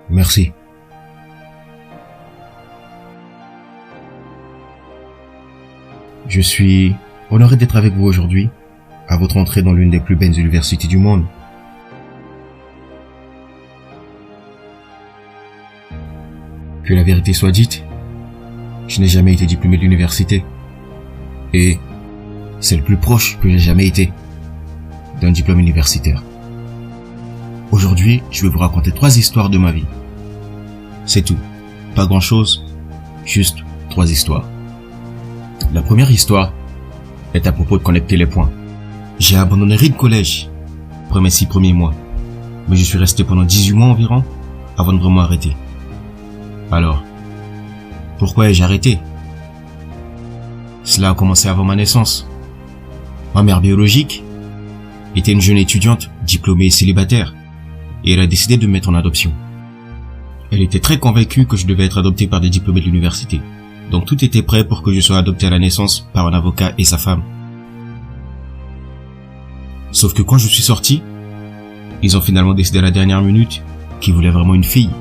Merci. Je suis honoré d'être avec vous aujourd'hui, à votre entrée dans l'une des plus belles universités du monde. Que la vérité soit dite, je n'ai jamais été diplômé de l'université. Et c'est le plus proche que j'ai jamais été d'un diplôme universitaire. Aujourd'hui, je vais vous raconter 3 histoires de ma vie. C'est tout. Pas grand chose, juste 3 histoires. La première histoire est à propos de connecter les points. J'ai abandonné Reed College après mes 6 premiers mois, mais je suis resté pendant 18 mois environ avant de vraiment arrêter. Alors, pourquoi ai-je arrêté? Cela a commencé avant ma naissance. Ma mère biologique était une jeune étudiante diplômée et célibataire, et elle a décidé de me mettre en adoption. Elle était très convaincue que je devais être adopté par des diplômés de l'université. Donc tout était prêt pour que je sois adopté à la naissance par un avocat et sa femme. Sauf que quand je suis sorti, ils ont finalement décidé à la dernière minute qu'ils voulaient vraiment une fille.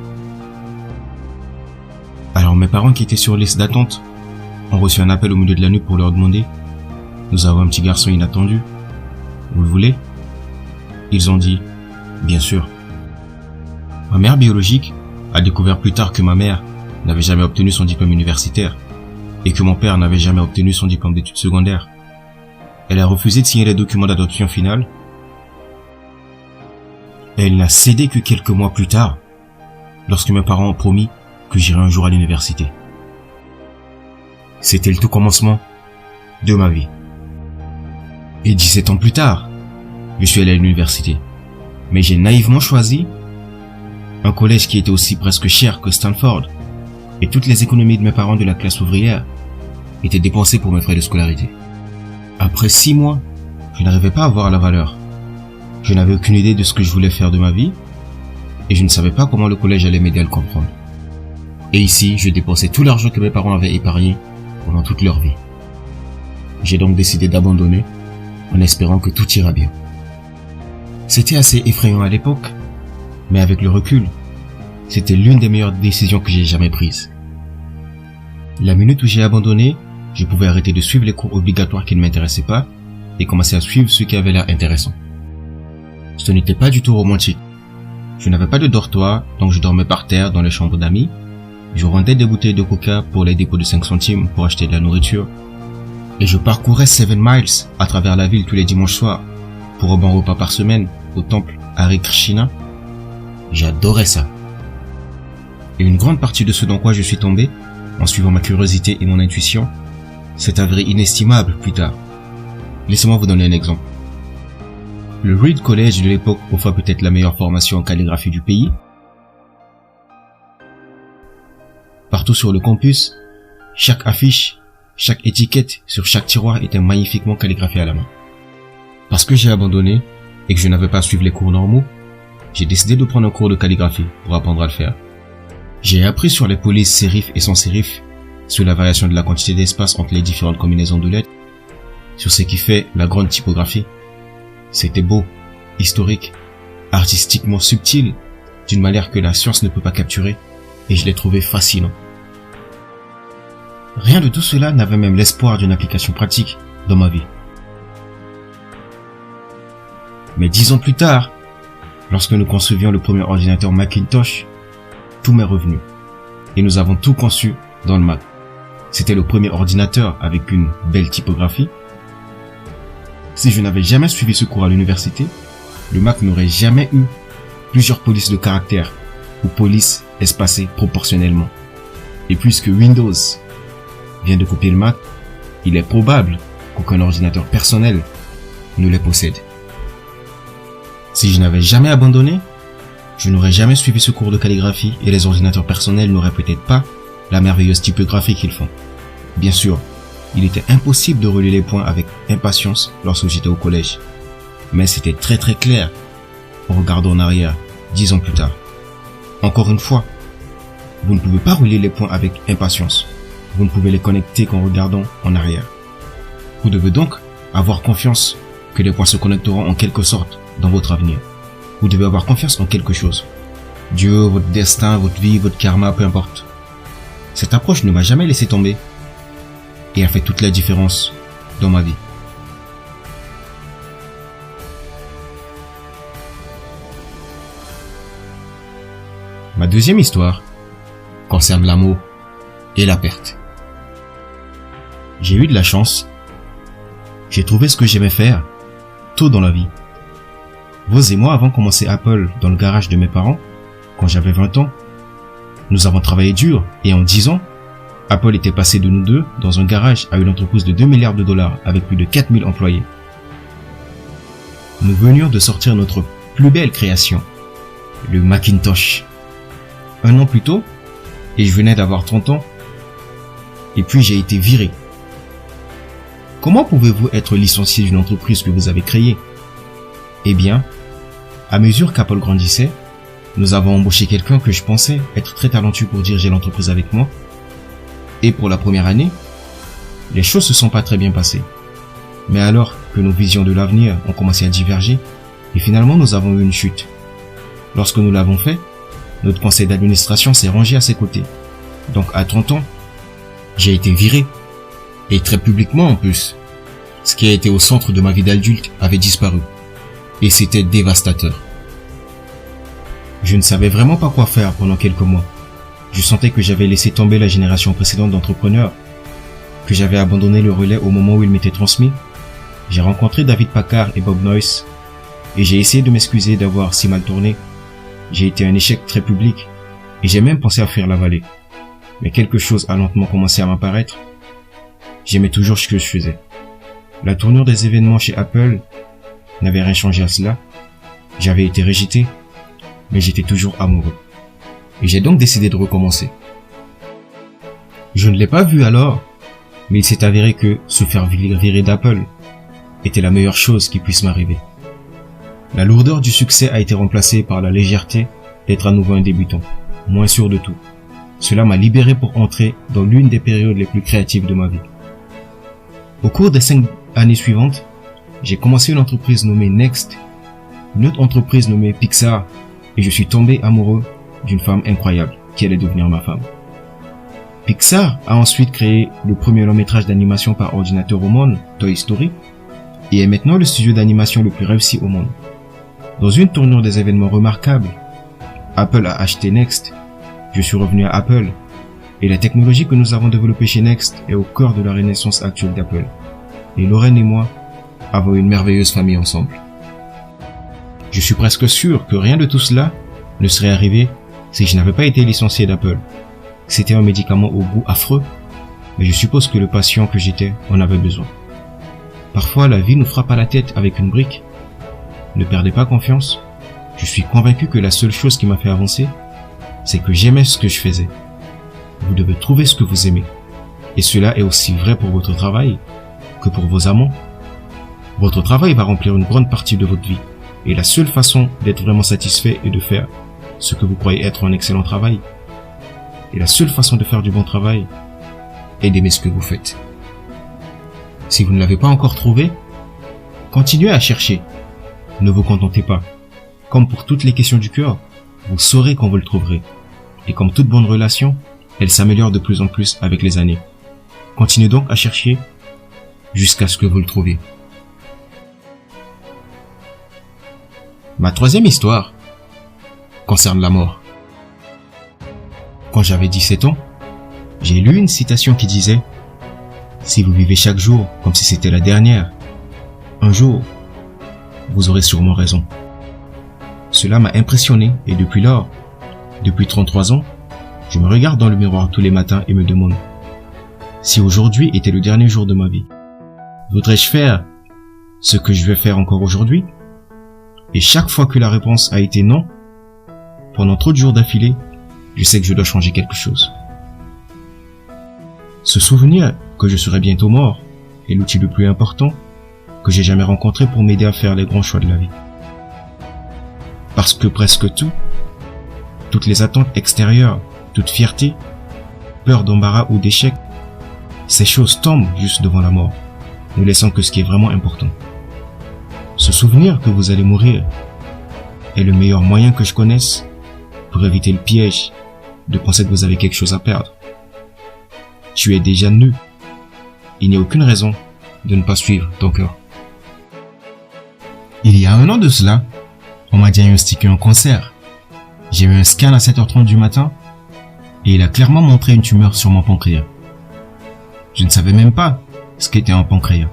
Alors mes parents qui étaient sur liste d'attente ont reçu un appel au milieu de la nuit pour leur demander « Nous avons un petit garçon inattendu. Vous le voulez ?» Ils ont dit « Bien sûr ». Ma mère biologique a découvert plus tard que ma mère n'avait jamais obtenu son diplôme universitaire et que mon père n'avait jamais obtenu son diplôme d'études secondaires. Elle a refusé de signer les documents d'adoption finale et elle n'a cédé que quelques mois plus tard lorsque mes parents ont promis que j'irai un jour à l'université. C'était le tout commencement de ma vie. Et 17 ans plus tard, je suis allé à l'université. Mais j'ai naïvement choisi un collège qui était aussi presque cher que Stanford. Et toutes les économies de mes parents de la classe ouvrière étaient dépensées pour mes frais de scolarité. Après 6 mois, je n'arrivais pas à voir la valeur. Je n'avais aucune idée de ce que je voulais faire de ma vie et je ne savais pas comment le collège allait m'aider à le comprendre. Et ici, je dépensais tout l'argent que mes parents avaient épargné pendant toute leur vie. J'ai donc décidé d'abandonner en espérant que tout ira bien. C'était assez effrayant à l'époque, mais avec le recul, c'était l'une des meilleures décisions que j'ai jamais prises. La minute où j'ai abandonné, je pouvais arrêter de suivre les cours obligatoires qui ne m'intéressaient pas et commencer à suivre ceux qui avaient l'air intéressants. Ce n'était pas du tout romantique. Je n'avais pas de dortoir, donc je dormais par terre dans les chambres d'amis. Je vendais des bouteilles de coca pour les dépôts de 5 centimes pour acheter de la nourriture. Et je parcourais 7 miles à travers la ville tous les dimanches soirs pour un bon repas par semaine au temple Hare Krishna. J'adorais ça. Et une grande partie de ce dans quoi je suis tombé, en suivant ma curiosité et mon intuition, s'est avéré inestimable plus tard. Laissez-moi vous donner un exemple. Le Reed College de l'époque offrait peut-être la meilleure formation en calligraphie du pays. Partout sur le campus, chaque affiche, chaque étiquette sur chaque tiroir était magnifiquement calligraphiée à la main. Parce que j'ai abandonné et que je n'avais pas suivi les cours normaux, j'ai décidé de prendre un cours de calligraphie pour apprendre à le faire. J'ai appris sur les polices sérif et sans sérif, sur la variation de la quantité d'espace entre les différentes combinaisons de lettres, sur ce qui fait la grande typographie. C'était beau, historique, artistiquement subtil, d'une manière que la science ne peut pas capturer, et je l'ai trouvé fascinant. Rien de tout cela n'avait même l'espoir d'une application pratique dans ma vie. Mais 10 ans plus tard, lorsque nous concevions le premier ordinateur Macintosh, tout m'est revenu. Et nous avons tout conçu dans le Mac. C'était le premier ordinateur avec une belle typographie. Si je n'avais jamais suivi ce cours à l'université, le Mac n'aurait jamais eu plusieurs polices de caractères ou polices espacées proportionnellement. Et puisque Windows vient de copier le Mac, il est probable qu'aucun ordinateur personnel ne les possède. Si je n'avais jamais abandonné, je n'aurais jamais suivi ce cours de calligraphie et les ordinateurs personnels n'auraient peut-être pas la merveilleuse typographie qu'ils font. Bien sûr, il était impossible de relier les points avec impatience lorsque j'étais au collège. Mais c'était très clair en regardant en arrière, 10 ans plus tard. Encore une fois, vous ne pouvez pas relier les points avec impatience. Vous ne pouvez les connecter qu'en regardant en arrière. Vous devez donc avoir confiance que les points se connecteront en quelque sorte dans votre avenir. Vous devez avoir confiance en quelque chose. Dieu, votre destin, votre vie, votre karma, peu importe. Cette approche ne m'a jamais laissé tomber et a fait toute la différence dans ma vie. Ma deuxième histoire concerne l'amour et la perte. J'ai eu de la chance. J'ai trouvé ce que j'aimais faire tôt dans la vie. Vous et moi avons commencé Apple dans le garage de mes parents quand j'avais 20 ans. Nous avons travaillé dur et en 10 ans, Apple était passé de nous deux dans un garage à une entreprise de 2 milliards de dollars avec plus de 4000 employés. Nous venions de sortir notre plus belle création, le Macintosh. Un an plus tôt, et je venais d'avoir 30 ans, et puis j'ai été viré. Comment pouvez-vous être licencié d'une entreprise que vous avez créée? Eh bien, à mesure qu'Apple grandissait, nous avons embauché quelqu'un que je pensais être très talentueux pour diriger l'entreprise avec moi. Et pour la première année, les choses se sont pas très bien passées. Mais alors que nos visions de l'avenir ont commencé à diverger, et finalement nous avons eu une chute. Lorsque nous l'avons fait, notre conseil d'administration s'est rangé à ses côtés. Donc à 30 ans, j'ai été viré. Et très publiquement en plus. Ce qui a été au centre de ma vie d'adulte avait disparu. Et c'était dévastateur. Je ne savais vraiment pas quoi faire pendant quelques mois. Je sentais que j'avais laissé tomber la génération précédente d'entrepreneurs, que j'avais abandonné le relais au moment où il m'était transmis. J'ai rencontré David Packard et Bob Noyce, et j'ai essayé de m'excuser d'avoir si mal tourné. J'ai été un échec très public, et j'ai même pensé à fuir la vallée. Mais quelque chose a lentement commencé à m'apparaître. J'aimais toujours ce que je faisais. La tournure des événements chez Apple n'avait rien changé à cela. J'avais été rejeté, mais j'étais toujours amoureux. Et j'ai donc décidé de recommencer. Je ne l'ai pas vu alors, mais il s'est avéré que se faire virer d'Apple était la meilleure chose qui puisse m'arriver. La lourdeur du succès a été remplacée par la légèreté d'être à nouveau un débutant, moins sûr de tout. Cela m'a libéré pour entrer dans l'une des périodes les plus créatives de ma vie. Au cours des 5 années suivantes, j'ai commencé une entreprise nommée Next, une autre entreprise nommée Pixar, et je suis tombé amoureux d'une femme incroyable qui allait devenir ma femme. Pixar a ensuite créé le premier long métrage d'animation par ordinateur au monde, Toy Story, et est maintenant le studio d'animation le plus réussi au monde. Dans une tournure des événements remarquables, Apple a acheté Next, je suis revenu à Apple, et la technologie que nous avons développée chez Next est au cœur de la renaissance actuelle d'Apple. Et Lorraine et moi avons une merveilleuse famille ensemble. Je suis presque sûr que rien de tout cela ne serait arrivé si je n'avais pas été licencié d'Apple. C'était un médicament au goût affreux, mais je suppose que le patient que j'étais en avait besoin. Parfois, la vie nous frappe à la tête avec une brique. Ne perdez pas confiance. Je suis convaincu que la seule chose qui m'a fait avancer, c'est que j'aimais ce que je faisais. Vous devez trouver ce que vous aimez. Et cela est aussi vrai pour votre travail que pour vos amants. Votre travail va remplir une grande partie de votre vie. Et la seule façon d'être vraiment satisfait est de faire ce que vous croyez être un excellent travail. Et la seule façon de faire du bon travail est d'aimer ce que vous faites. Si vous ne l'avez pas encore trouvé, continuez à chercher. Ne vous contentez pas. Comme pour toutes les questions du cœur, vous saurez quand vous le trouverez. Et comme toute bonne relation, elle s'améliore de plus en plus avec les années. Continuez donc à chercher jusqu'à ce que vous le trouviez. Ma troisième histoire concerne la mort. Quand j'avais 17 ans, j'ai lu une citation qui disait « Si vous vivez chaque jour comme si c'était la dernière, un jour, vous aurez sûrement raison. » Cela m'a impressionné et depuis lors, depuis 33 ans, je me regarde dans le miroir tous les matins et me demande si aujourd'hui était le dernier jour de ma vie, voudrais-je faire ce que je vais faire encore aujourd'hui? Et chaque fois que la réponse a été non, pendant trop de jours d'affilée, je sais que je dois changer quelque chose. Se souvenir que je serai bientôt mort est l'outil le plus important que j'ai jamais rencontré pour m'aider à faire les grands choix de la vie. Parce que presque tout, toutes les attentes extérieures, toute fierté, peur d'embarras ou d'échec, ces choses tombent juste devant la mort, ne laissant que ce qui est vraiment important. Se souvenir que vous allez mourir est le meilleur moyen que je connaisse pour éviter le piège de penser que vous avez quelque chose à perdre. Tu es déjà nu. Il n'y a aucune raison de ne pas suivre ton cœur. Il y a 1 an de cela, on m'a diagnostiqué un cancer. J'ai eu un scan à 7h30 du matin et il a clairement montré une tumeur sur mon pancréas. Je ne savais même pas ce qu'était un pancréas.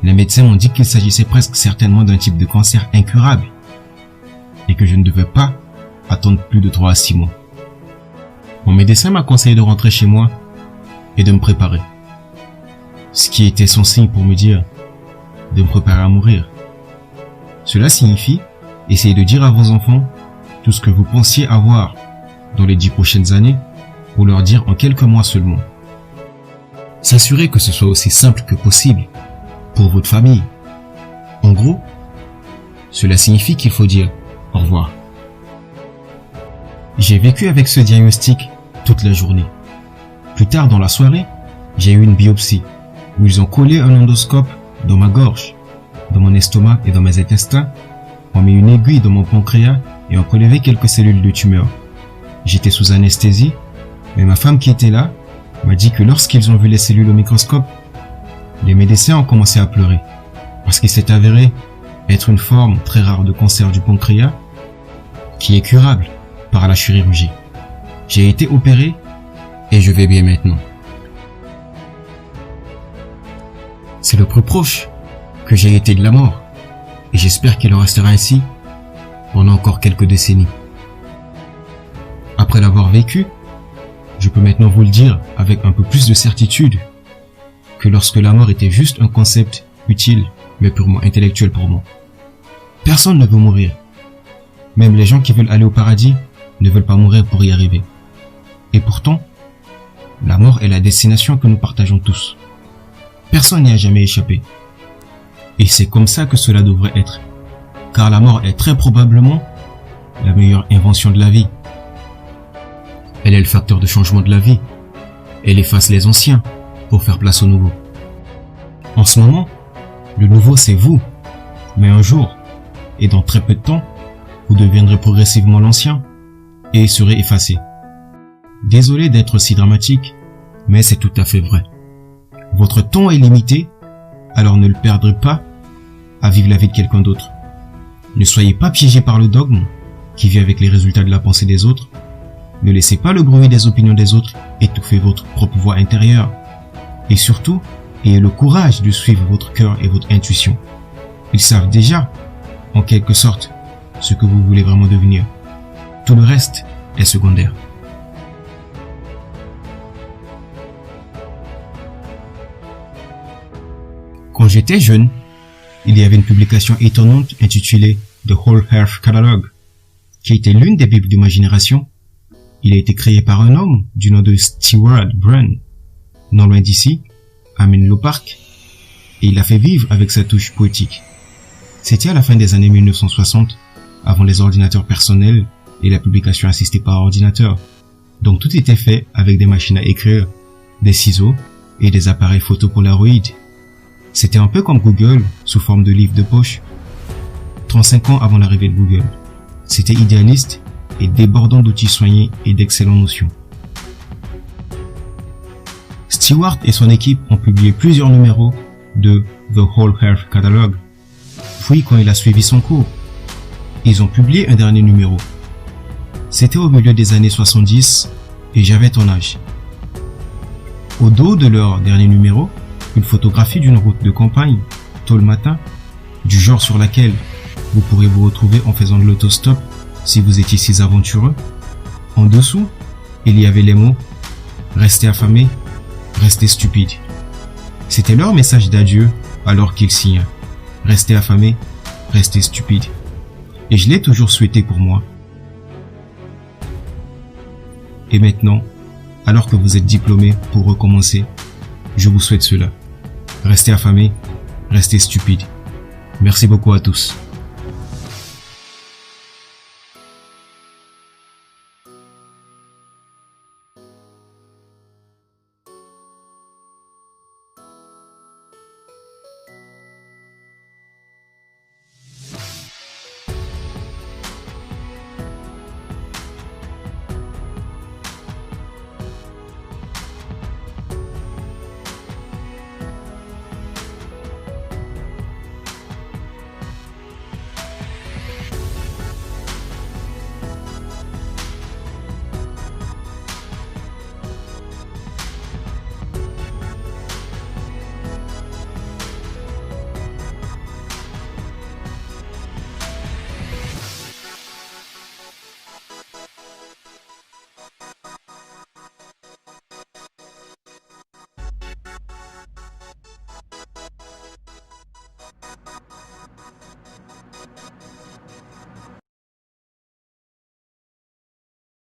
Les médecins m'ont dit qu'il s'agissait presque certainement d'un type de cancer incurable et que je ne devais pas attendre plus de 3 à 6 mois. Mon médecin m'a conseillé de rentrer chez moi et de me préparer. Ce qui était son signe pour me dire de me préparer à mourir. Cela signifie essayer de dire à vos enfants tout ce que vous pensiez avoir dans les 10 prochaines années pour leur dire en quelques mois seulement. S'assurer que ce soit aussi simple que possible pour votre famille. En gros, cela signifie qu'il faut dire au revoir. J'ai vécu avec ce diagnostic toute la journée. Plus tard dans la soirée, j'ai eu une biopsie où ils ont collé un endoscope dans ma gorge, dans mon estomac et dans mes intestins, ont mis une aiguille dans mon pancréas et ont prélevé quelques cellules de tumeur. J'étais sous anesthésie, mais ma femme qui était là m'a dit que lorsqu'ils ont vu les cellules au microscope, les médecins ont commencé à pleurer parce qu'il s'est avéré être une forme très rare de cancer du pancréas qui est curable par la chirurgie. J'ai été opéré et je vais bien maintenant. C'est le plus proche que j'ai été de la mort et j'espère qu'il en restera ainsi pendant encore quelques décennies. Après l'avoir vécu, je peux maintenant vous le dire avec un peu plus de certitude que lorsque la mort était juste un concept utile mais purement intellectuel pour moi. Personne ne veut mourir. Même les gens qui veulent aller au paradis ne veulent pas mourir pour y arriver. Et pourtant, la mort est la destination que nous partageons tous. Personne n'y a jamais échappé. Et c'est comme ça que cela devrait être. Car la mort est très probablement la meilleure invention de la vie. Elle est le facteur de changement de la vie. Elle efface les anciens pour faire place au nouveau. En ce moment, le nouveau c'est vous. Mais un jour, et dans très peu de temps, vous deviendrez progressivement l'ancien et serez effacé. Désolé d'être si dramatique, mais c'est tout à fait vrai. Votre temps est limité, alors ne le perdrez pas à vivre la vie de quelqu'un d'autre. Ne soyez pas piégé par le dogme qui vit avec les résultats de la pensée des autres. Ne laissez pas le bruit des opinions des autres étouffer votre propre voix intérieure. Et surtout, ayez le courage de suivre votre cœur et votre intuition. Ils savent déjà, en quelque sorte, ce que vous voulez vraiment devenir. Tout le reste est secondaire. Quand j'étais jeune, il y avait une publication étonnante intitulée The Whole Earth Catalog, qui était l'une des bibles de ma génération. Il a été créé par un homme du nom de Stewart Brand, non loin d'ici, à Menlo Park, et il l'a fait vivre avec sa touche poétique. C'était à la fin des années 1960, avant les ordinateurs personnels et la publication assistée par ordinateur. Donc tout était fait avec des machines à écrire, des ciseaux et des appareils photo Polaroid. C'était un peu comme Google sous forme de livre de poche. 35 ans avant l'arrivée de Google. C'était idéaliste et débordant d'outils soignés et d'excellentes notions. Stewart et son équipe ont publié plusieurs numéros de The Whole Earth Catalog. Puis quand il a suivi son cours, ils ont publié un dernier numéro. C'était au milieu des années 70 et j'avais ton âge. Au dos de leur dernier numéro, une photographie d'une route de campagne, tôt le matin, du genre sur laquelle vous pourrez vous retrouver en faisant de l'autostop si vous étiez si aventureux. En dessous, il y avait les mots « Restez affamés, restez stupides ». C'était leur message d'adieu alors qu'ils signaient « Restez affamés, restez stupides ». Et je l'ai toujours souhaité pour moi. Et maintenant, alors que vous êtes diplômés pour recommencer, je vous souhaite cela. Restez affamés, restez stupides. Merci beaucoup à tous.